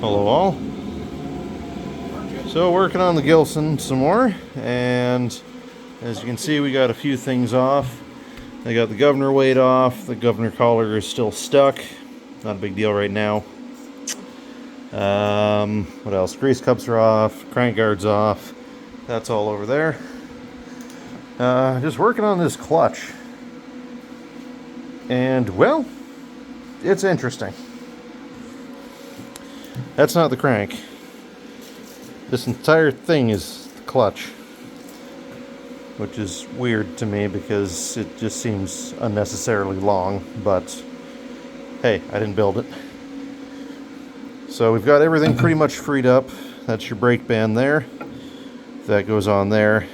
Hello all. So working on the Gilson some more, and as you can see we got a few things off. I got the governor weight off, the governor collar is still stuck, not a big deal right now. What else? Grease cups are off, crank guard's off, that's all over there. Just working on this clutch, and well, it's interesting. That's not the crank. This entire thing is the clutch, which is weird to me because it just seems unnecessarily long, but hey, I didn't build it. So we've got everything pretty much freed up. That's your brake band there. That goes on there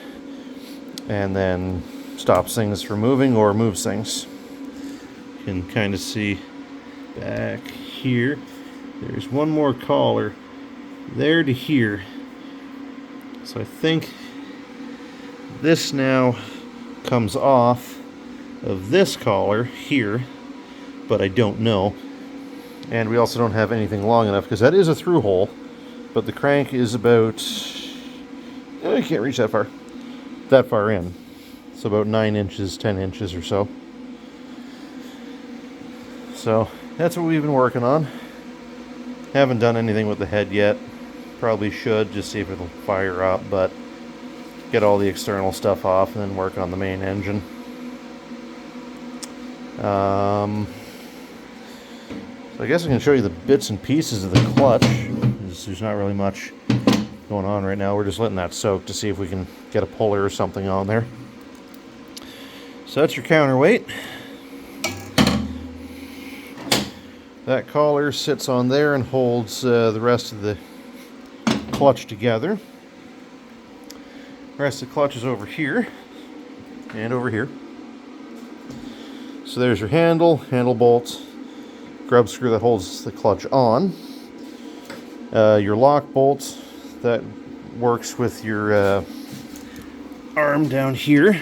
and then stops things from moving or moves things. You can kind of see back here. There's one more collar there to here. So I think this now comes off of this collar here, but I don't know. And we also don't have anything long enough because that is a through hole, but the crank is about, I can't reach that far in. So about 9 inches, 10 inches or so. So that's what we've been working on. Haven't done anything with the head yet. Probably should, just see if it'll fire up, but get all the external stuff off and then work on the main engine. So I guess I can show you the bits and pieces of the clutch. There's not really much going on right now. We're just letting that soak to see if we can get a puller or something on there. So that's your counterweight. That collar sits on there and holds the rest of the clutch together. The rest of the clutch is over here and over here. So there's your handle bolt, grub screw that holds the clutch on. Your lock bolt that works with your arm down here.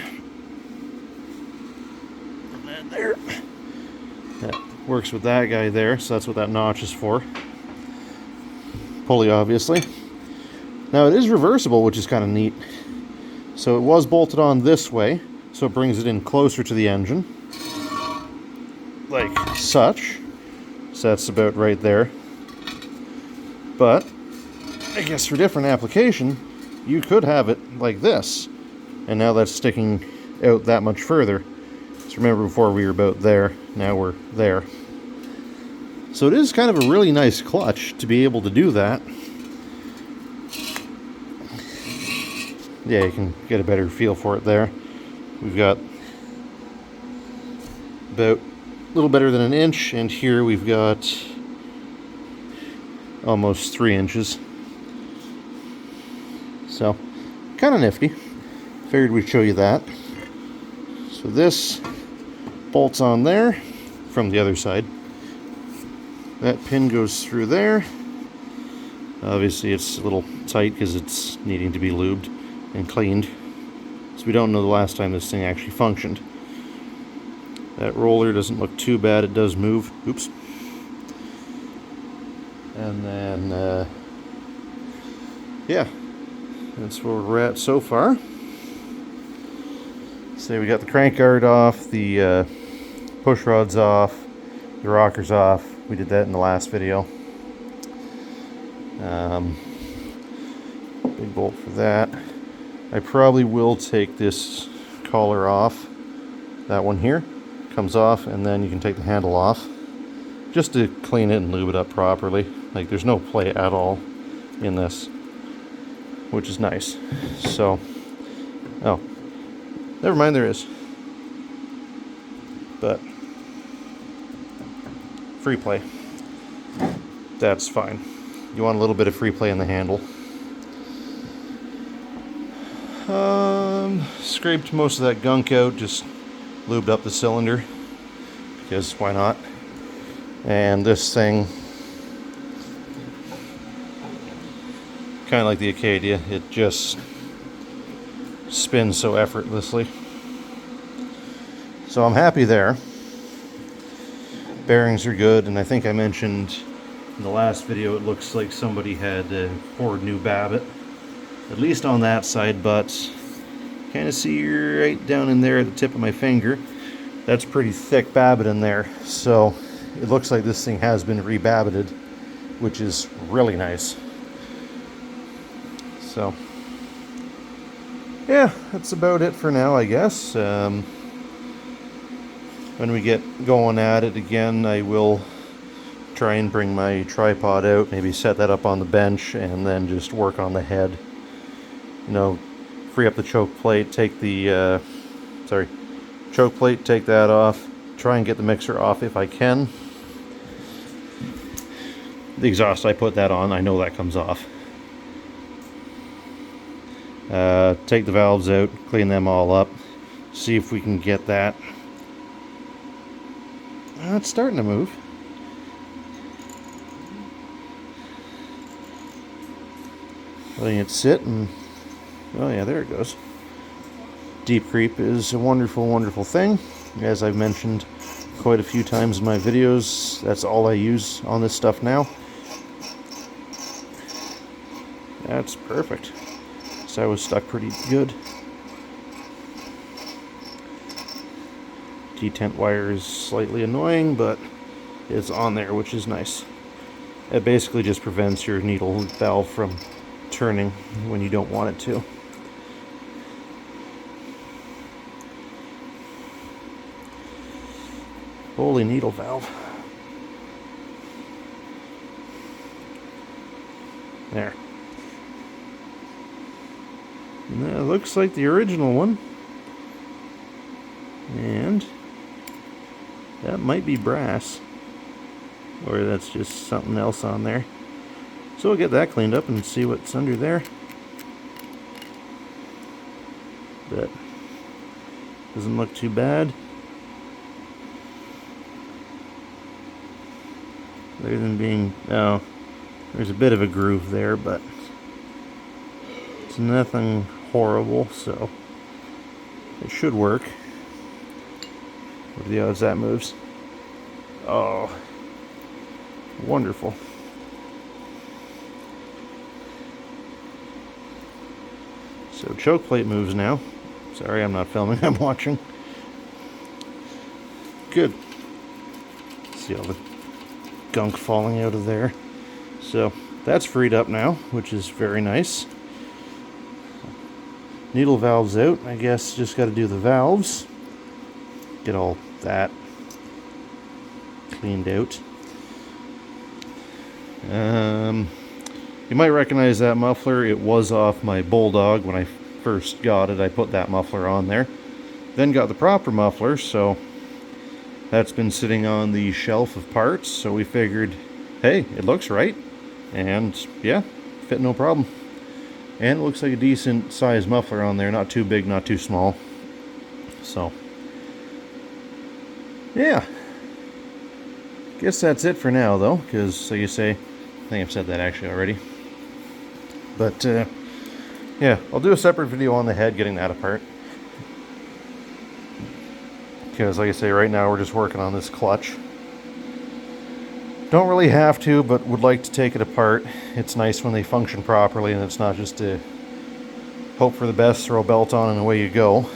And that there. That works with that guy there, so that's what that notch is for. Pulley, obviously. Now it is reversible, which is kind of neat. So it was bolted on this way, so it brings it in closer to the engine, like such. So that's about right there. But I guess for different application, you could have it like this. And now that's sticking out that much further. So remember before we were about there, now we're there. So it is kind of a really nice clutch to be able to do that. Yeah, you can get a better feel for it there. We've got about a little better than 1 inch, and here we've got almost 3 inches. So, kind of nifty. Figured we'd show you that. So this bolts on there from the other side. That pin goes through there. Obviously it's a little tight because it's needing to be lubed and cleaned. So we don't know the last time this thing actually functioned. That roller doesn't look too bad. It does move. Oops. And then, yeah, that's where we're at so far. So we got the crank guard off, the push rod's off, the rocker's off. We did that in the last video. Big bolt for that. I probably will take this collar off. That one here comes off, and then you can take the handle off just to clean it and lube it up properly. Like, there's no play at all in this, which is nice. So, oh, never mind, there is. But free play, that's fine. You want a little bit of free play in the handle. Scraped most of that gunk out, just lubed up the cylinder because why not? And this thing, kind of like the Acadia, it just spins so effortlessly. So I'm happy there. Bearings are good, and I think I mentioned In the last video, it looks like somebody had poured new Babbitt, at least on that side, but kind of see right down in there at the tip of my finger, that's pretty thick Babbitt in there. So it looks like this thing has been rebabbited, which is really nice. So yeah, that's about it for now, I guess. When we get going at it again, I will try and bring my tripod out, maybe set that up on the bench, and then just work on the head. You know, free up the choke plate, take the choke plate, take that off, try and get the mixer off if I can. The exhaust, I put that on, I know that comes off. Take the valves out, clean them all up, see if we can get that. It's starting to move. Letting it sit, and oh yeah, there it goes. Deep creep is a wonderful, wonderful thing. As I've mentioned quite a few times in my videos, that's all I use on this stuff now. That's perfect. So I was stuck pretty good. Detent wire is slightly annoying, but it's on there, which is nice. It basically just prevents your needle valve from turning when you don't want it to. Holy needle valve. There. And that looks like the original one. And that might be brass. Or that's just something else on there. So we'll get that cleaned up and see what's under there. But doesn't look too bad. Other than being, oh, there's a bit of a groove there, but it's nothing horrible, so it should work. What are the odds that moves? Oh, wonderful. So choke plate moves now. Sorry, I'm not filming, I'm watching. Good. See all the gunk falling out of there. So that's freed up now, which is very nice. Needle valves out. I guess just got to do the valves. Get all that cleaned out. You might recognize that muffler. It was off my Bulldog when I first got it. I put that muffler on there. Then got the proper muffler, so that's been sitting on the shelf of parts. So we figured, hey, it looks right. And yeah, fit no problem. And it looks like a decent size muffler on there. Not too big, not too small. So yeah. Guess that's it for now, though, because, so you say, I think I've said that actually already. But, yeah, I'll do a separate video on the head, getting that apart. Because, like I say, right now we're just working on this clutch. Don't really have to, but would like to take it apart. It's nice when they function properly, and it's not just to hope for the best, throw a belt on, and away you go.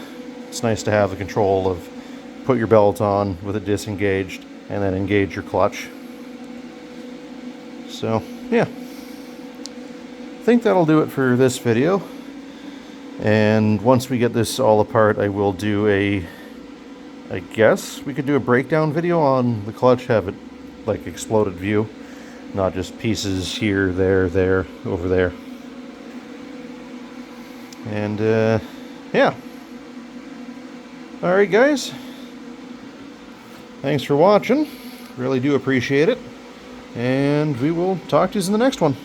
It's nice to have the control of put your belt on with it disengaged, and then engage your clutch. So, yeah. I think that'll do it for this video. And once we get this all apart, I will do I guess we could do a breakdown video on the clutch, have it like exploded view, not just pieces here, there, over there. And, yeah. Alright, guys. Thanks for watching. Really do appreciate it. And we will talk to you in the next one.